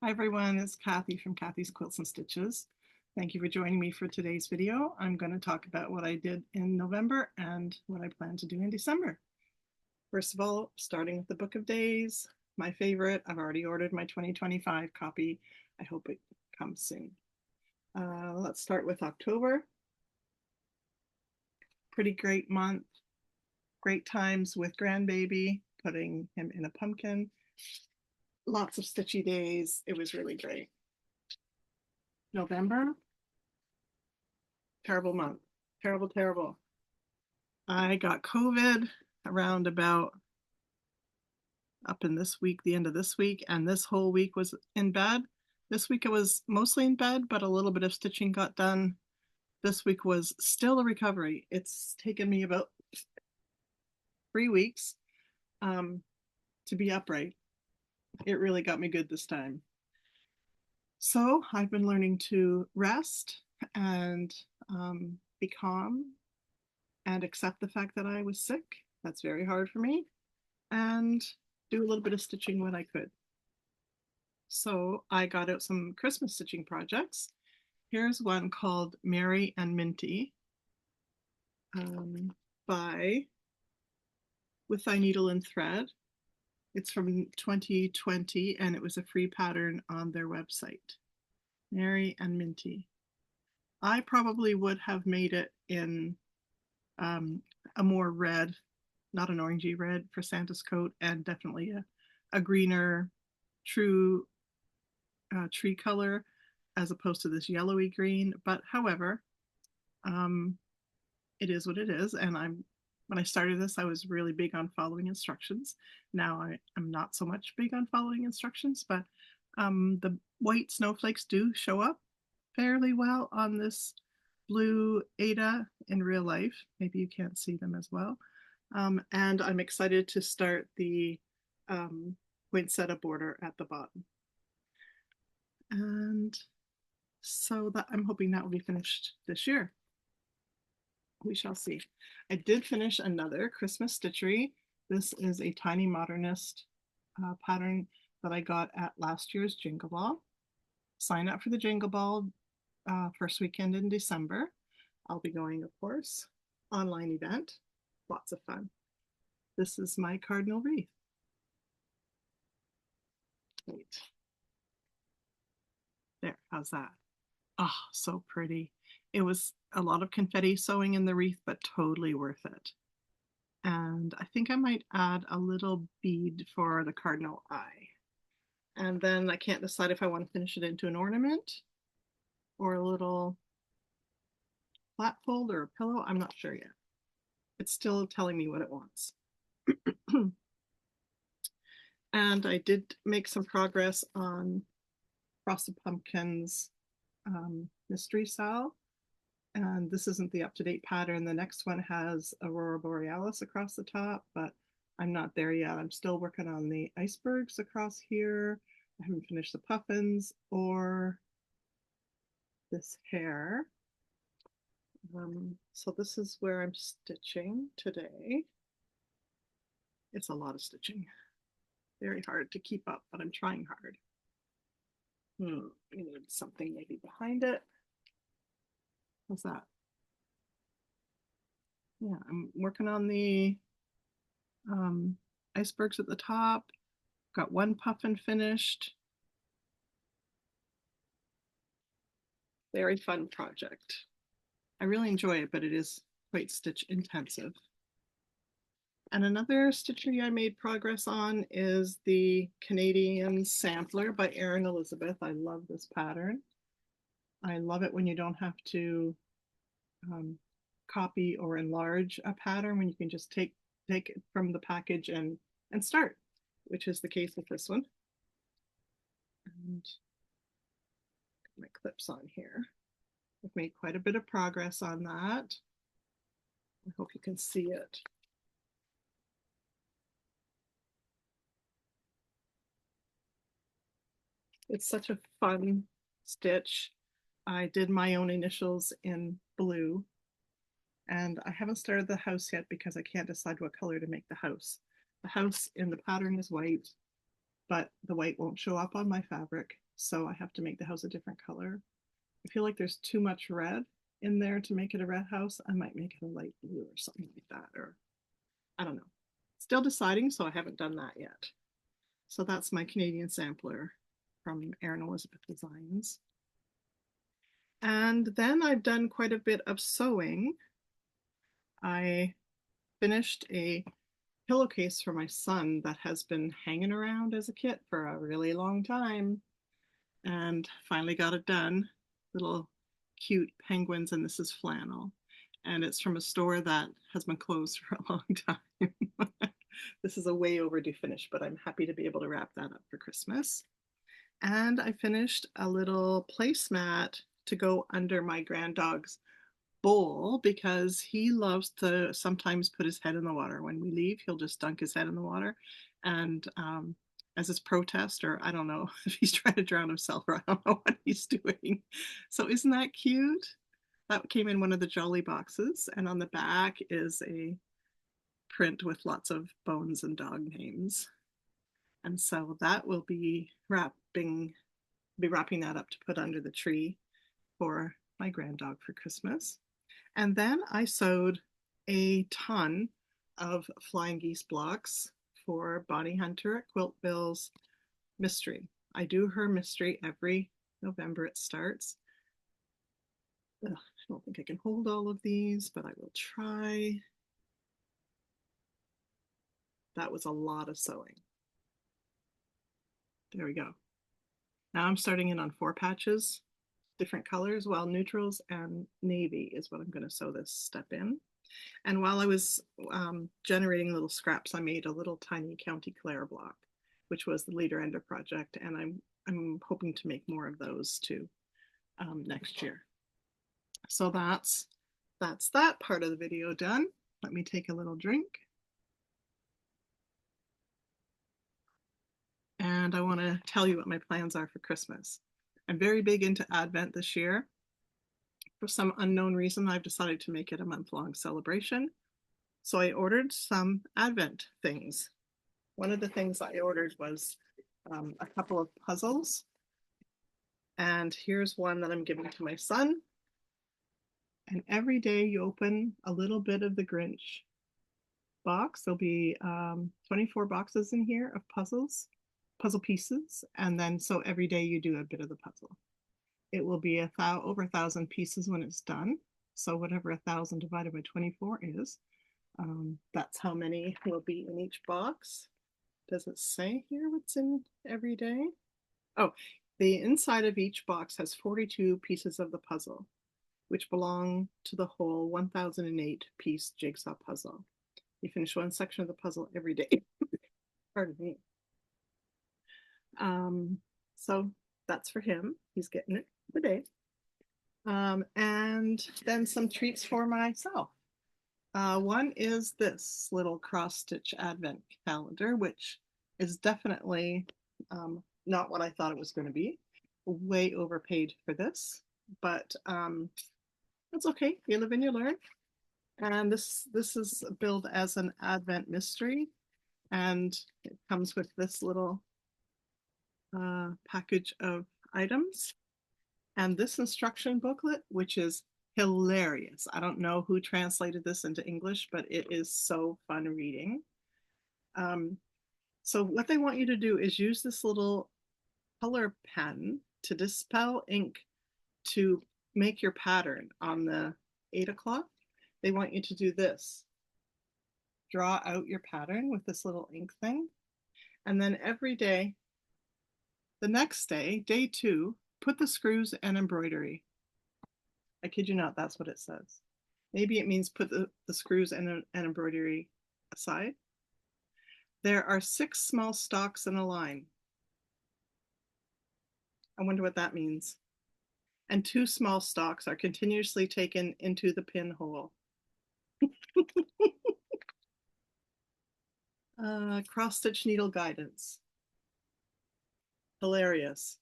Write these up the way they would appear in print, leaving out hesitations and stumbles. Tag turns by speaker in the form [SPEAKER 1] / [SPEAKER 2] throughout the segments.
[SPEAKER 1] Hi everyone, it's Kathy from Kathy's Quilts and Stitches. Thank you for joining me for today's video. I'm going to talk about what I did in November and what I plan to do in December. First of all, starting with the Book of Days, my favorite. I've already ordered my 2025 copy. I hope it comes soon. Let's start with October. Pretty great month. Great times with grandbaby, putting him in a pumpkin. Lots of stitchy days. It was really great. November, terrible month. Terrible, terrible. I got COVID around about up in this week, the end of this week, and this whole week was in bed. This week it was mostly in bed, but a little bit of stitching got done. This week was still a recovery. It's taken me about 3 weeks to be upright. It really got me good this time. So I've been learning to rest and be calm and accept the fact that I was sick. That's very hard for me. And do a little bit of stitching when I could. So I got out some Christmas stitching projects. Here's one called Mary and Minty by With Thy Needle and Thread. It's from 2020 and it was a free pattern on their website. Mary and Minty. I probably would have made it in a more red, not an orangey red for Santa's coat, and definitely a greener true tree color as opposed to this yellowy green. But however, it is what it is. And when I started this, I was really big on following instructions. Now I'm not so much big on following instructions, but the white snowflakes do show up fairly well on this blue Ada in real life. Maybe you can't see them as well. And I'm excited to start the poinsettia border at the bottom. And so that I'm hoping that will be finished this year. We shall see. I did finish another Christmas stitchery. This is a tiny modernist pattern that I got at last year's Jingle Ball. Sign up for the Jingle Ball first weekend in December. I'll be going, of course, online event. Lots of fun. This is my Cardinal Wreath. Wait. There, how's that? Oh, so pretty. It was a lot of confetti sewing in the wreath, but totally worth it. And I think I might add a little bead for the cardinal eye. And then I can't decide if I want to finish it into an ornament or a little flat fold or a pillow. I'm not sure yet. It's still telling me what it wants. And I did make some progress on Frosted Pumpkins Mystery Cell. And this isn't the up-to-date pattern. The next one has Aurora Borealis across the top, but I'm not there yet. I'm still working on the icebergs across here. I haven't finished the puffins or this hair. So this is where I'm stitching today. It's a lot of stitching. Very hard to keep up, but I'm trying hard. You need something maybe behind it. How's that? Yeah, I'm working on the icebergs at the top. Got one puffin finished. Very fun project. I really enjoy it, but it is quite stitch intensive. And another stitchery I made progress on is the Canadian Sampler by Erin Elizabeth. I love this pattern. I love it when you don't have to copy or enlarge a pattern, when you can just take it from the package and start, which is the case with this one. And my clips on here. I've made quite a bit of progress on that. I hope you can see it. It's such a fun stitch. I did my own initials in blue, and I haven't started the house yet because I can't decide what color to make the house. The house in the pattern is white, but the white won't show up on my fabric. so I have to make the house a different color. I feel like there's too much red in there to make it a red house. I might make it a light blue or something like that, or I don't know. Still deciding, so I haven't done that yet. So that's my Canadian sampler from Erin Elizabeth Designs. And then I've done quite a bit of sewing. I finished a pillowcase for my son that has been hanging around as a kit for a really long time, and finally got it done. Little cute penguins, and this is flannel. And it's from a store that has been closed for a long time. This is a way overdue finish, but I'm happy to be able to wrap that up for Christmas. And I finished a little placemat to go under my grand dog's bowl because he loves to sometimes put his head in the water. When we leave, he'll just dunk his head in the water. And as his protest, or I don't know if he's trying to drown himself, or I don't know what he's doing. So isn't that cute? That came in one of the Jolly boxes. And on the back is a print with lots of bones and dog names. And so that will be wrapping that up to put under the tree for my grand dog for Christmas. And then I sewed a ton of flying geese blocks for Bonnie Hunter at Quiltville's mystery. I do her mystery every November. It starts. Ugh, I don't think I can hold all of these, but I will try. That was a lot of sewing. There we go. Now I'm starting in on 4 patches, different colors, well, neutrals and navy is what I'm going to sew this step in. And while I was generating little scraps, I made a little tiny County Clare block, which was the Leader Ender project, and I'm hoping to make more of those too next year. So that's that part of the video done. Let me take a little drink. And I want to tell you what my plans are for Christmas. I'm very big into Advent this year. For some unknown reason, I've decided to make it a month-long celebration. So I ordered some Advent things. One of the things I ordered was a couple of puzzles. And here's one that I'm giving to my son. And every day you open a little bit of the Grinch box. There'll be 24 boxes in here of puzzle pieces. And then so every day you do a bit of the puzzle. It will be over 1,000 pieces when it's done. So whatever 1,000 divided by 24 is, that's how many will be in each box. Does it say here what's in every day? Oh, the inside of each box has 42 pieces of the puzzle, which belong to the whole 1,008 piece jigsaw puzzle. You finish one section of the puzzle every day. Pardon me. So that's for him. He's getting it today. And then some treats for myself. One is this little cross-stitch advent calendar, which is definitely not what I thought it was going to be. Way overpaid for this, but that's okay. You live and you learn. And this is billed as an advent mystery, and it comes with this little package of items and this instruction booklet, which is hilarious. I don't know who translated this into English, but it is so fun reading. So what they want you to do is use this little color pen to dispel ink to make your pattern on the 8 o'clock. They want you to do this. Draw out your pattern with this little ink thing. And then every day, the next day, day 2, put the screws and embroidery. I kid you not, that's what it says. Maybe it means put the screws and embroidery aside. There are 6 small stalks in a line. I wonder what that means. And 2 small stalks are continuously taken into the pinhole. Cross-stitch needle guidance. Hilarious.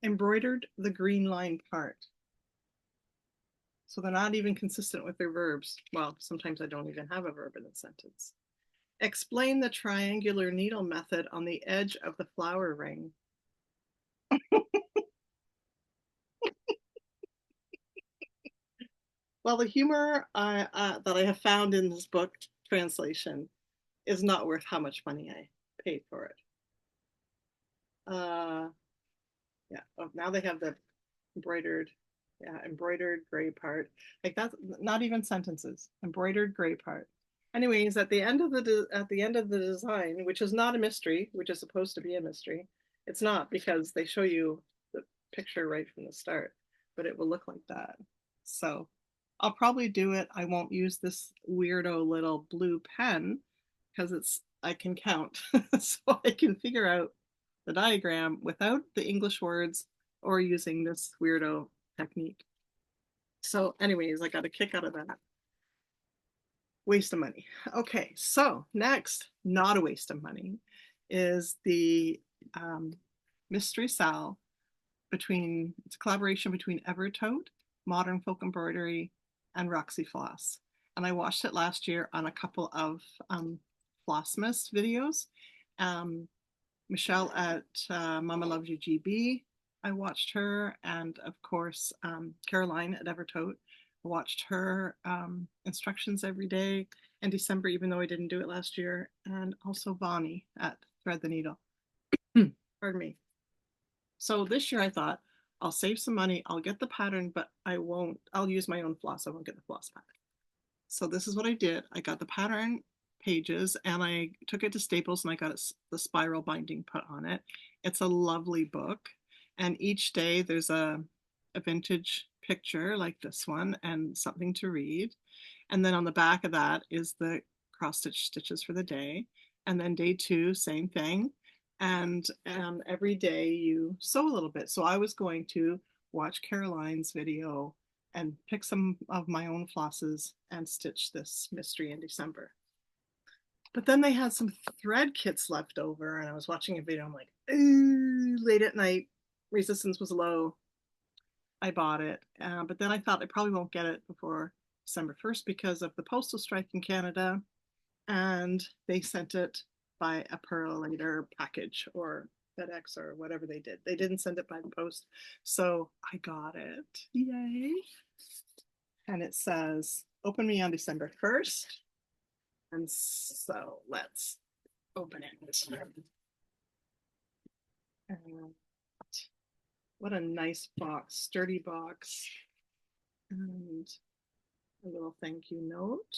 [SPEAKER 1] Embroidered the green line part. So they're not even consistent with their verbs. Well, sometimes I don't even have a verb in a sentence. Explain the triangular needle method on the edge of the flower ring. Well, the humor that I have found in this book translation is not worth how much money I paid for it. Uh, yeah. Oh, now they have the embroidered, yeah, embroidered gray part. Like that's not even sentences. Embroidered gray part. Anyways, at the end of the design, which is not a mystery, which is supposed to be a mystery, it's not because they show you the picture right from the start, but it will look like that. So I'll probably do it. I won't use this weirdo little blue pen because it's I can count, so I can figure out the diagram without the English words or using this weirdo technique. So, anyways, I got a kick out of that. Waste of money. Okay, so next, not a waste of money, is the um, Mystery Sal between it's a collaboration between Evertote, Modern Folk Embroidery, and Roxy Floss. And I watched it last year on a couple of Flossmas videos. Um, Michelle at Mama Loves You GB. I watched her, and of course, Caroline at Evertote. I watched her instructions every day in December, even though I didn't do it last year, and also Bonnie at Thread the Needle. Pardon me. So this year I thought I'll save some money, I'll get the pattern, but I'll use my own floss. I won't get the floss pattern. So this is what I did. I got the pattern pages and I took it to Staples and I got the spiral binding put on it. It's a lovely book. And each day there's a vintage picture like this one and something to read. And then on the back of that is the cross stitch stitches for the day. And then day 2, same thing. And every day you sew a little bit. So I was going to watch Caroline's video and pick some of my own flosses and stitch this mystery in December. But then they had some thread kits left over, and I was watching a video. I'm like, ooh, late at night, resistance was low. I bought it, but then I thought I probably won't get it before December 1st because of the postal strike in Canada, and they sent it by a perolator package or FedEx or whatever they did. They didn't send it by the post, so I got it. Yay! And it says, "Open me on December 1st." And so let's open it. And what a nice box, sturdy box. And a little thank you note.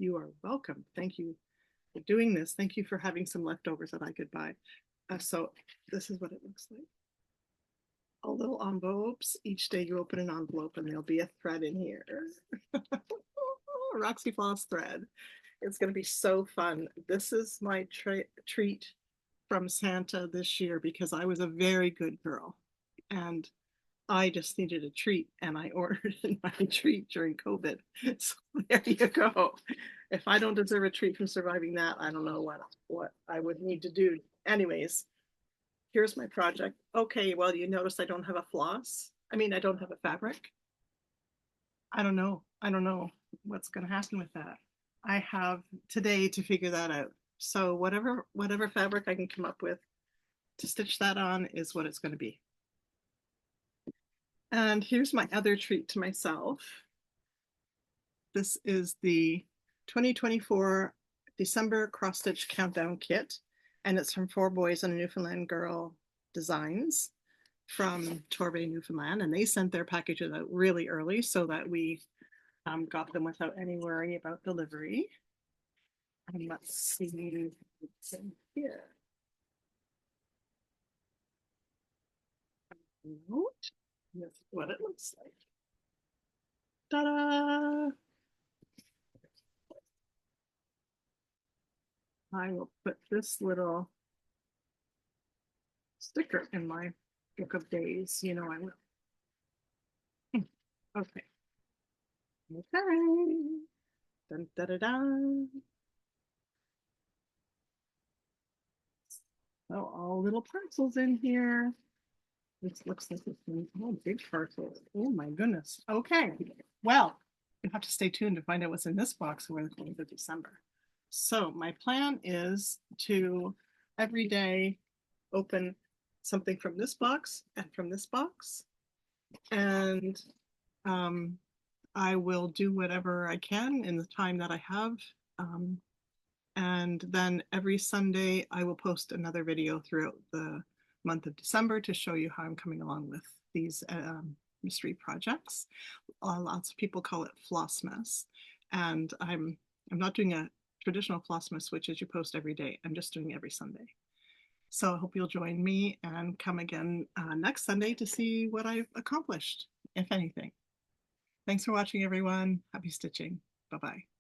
[SPEAKER 1] You are welcome. Thank you for doing this. Thank you for having some leftovers that I could buy. So this is what it looks like. All little envelopes. Each day you open an envelope and there'll be a thread in here. Roxy Floss thread. It's going to be so fun. This is my treat from Santa this year because I was a very good girl and I just needed a treat and I ordered my treat during COVID. So there you go. If I don't deserve a treat from surviving that, I don't know what I would need to do. Anyways, here's my project. Okay, well, you notice I don't have a floss. I mean, I don't have a fabric. I don't know. I don't know what's going to happen with that. I have today to figure that out. So whatever fabric I can come up with to stitch that on is what it's going to be. And here's my other treat to myself. This is the 2024 December cross stitch countdown kit, and it's from 4 Boys and a Newfoundland Girl Designs from Torbay, Newfoundland, and they sent their packages out really early so that we got them without any worry about delivery. And let's see what's in here. Note. This is what it looks like. Ta-da! I will put this little sticker in my book of days. You know I will. Okay. Okay. Dun, da, da, da. So all little parcels in here. This looks like it's oh, big parcels. Oh my goodness. Okay. Well, you have to stay tuned to find out what's in this box for the 20th of December. So my plan is to every day open something from this box and from this box. And I will do whatever I can in the time that I have. And then every Sunday, I will post another video throughout the month of December to show you how I'm coming along with these mystery projects. Lots of people call it Flossmas. And I'm not doing a traditional Flossmas, which is you post every day. I'm just doing every Sunday. So I hope you'll join me and come again next Sunday to see what I've accomplished, if anything. Thanks for watching, everyone. Happy stitching. Bye-bye.